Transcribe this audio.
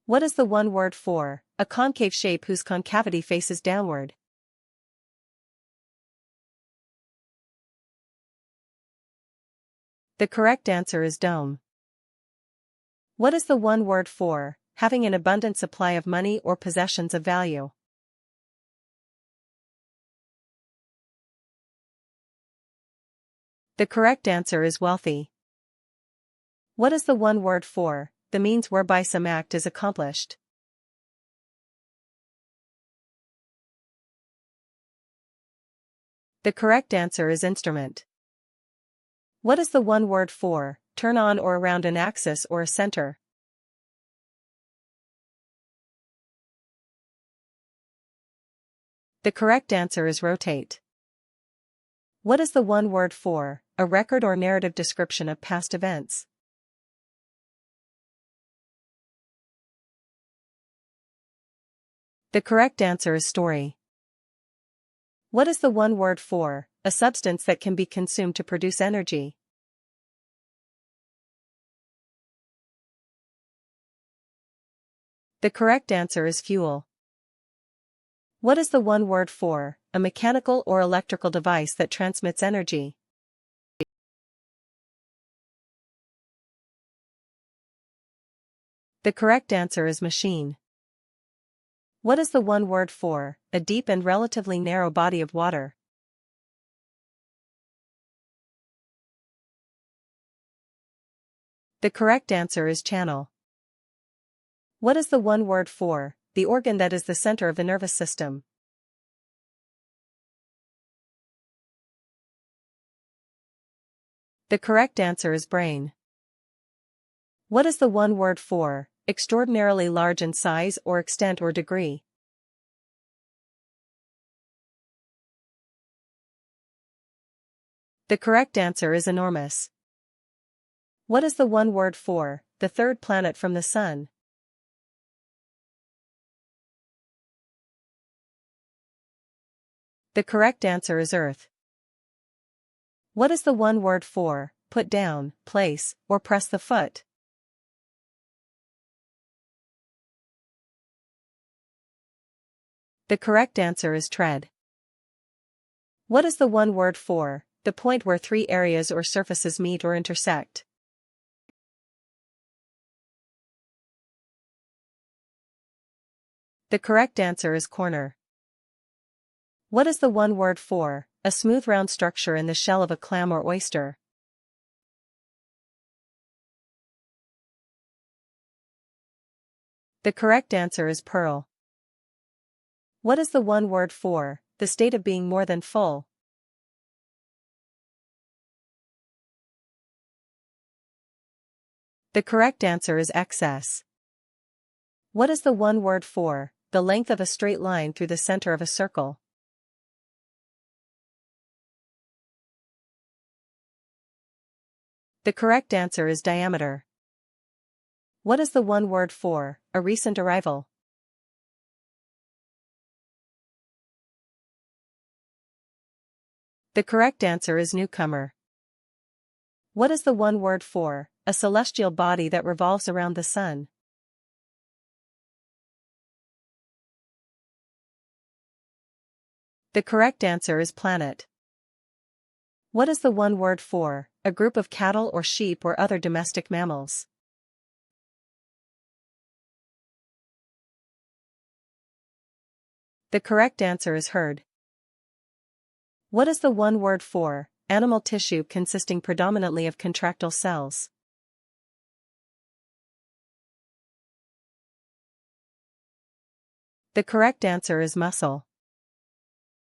What is the one word for a concave shape whose concavity faces downward? The correct answer is dome. What is the one word for having an abundant supply of money or possessions of value? The correct answer is wealthy. What is the one word for the means whereby some act is accomplished? The correct answer is instrument. What is the one word for turn on or around an axis or a center? The correct answer is rotate. What is the one word for a record or narrative description of past events? The correct answer is story. What is the one word for a substance that can be consumed to produce energy? The correct answer is fuel. What is the one word for a mechanical or electrical device that transmits energy? The correct answer is machine. What is the one word for a deep and relatively narrow body of water? The correct answer is channel. What is the one word for the organ that is the center of the nervous system? The correct answer is brain. What is the one word for extraordinarily large in size or extent or degree? The correct answer is enormous. What is the one word for the third planet from the Sun? The correct answer is Earth. What is the one word for put down, place, or press the foot? The correct answer is tread. What is the one word for the point where three areas or surfaces meet or intersect? The correct answer is corner. What is the one word for a smooth round structure in the shell of a clam or oyster? The correct answer is pearl. What is the one word for the state of being more than full? The correct answer is excess. What is the one word for the length of a straight line through the center of a circle? The correct answer is diameter. What is the one word for a recent arrival? The correct answer is newcomer. What is the one word for a celestial body that revolves around the sun? The correct answer is planet. What is the one word for a group of cattle or sheep or other domestic mammals? The correct answer is herd. What is the one word for animal tissue consisting predominantly of contractile cells? The correct answer is muscle.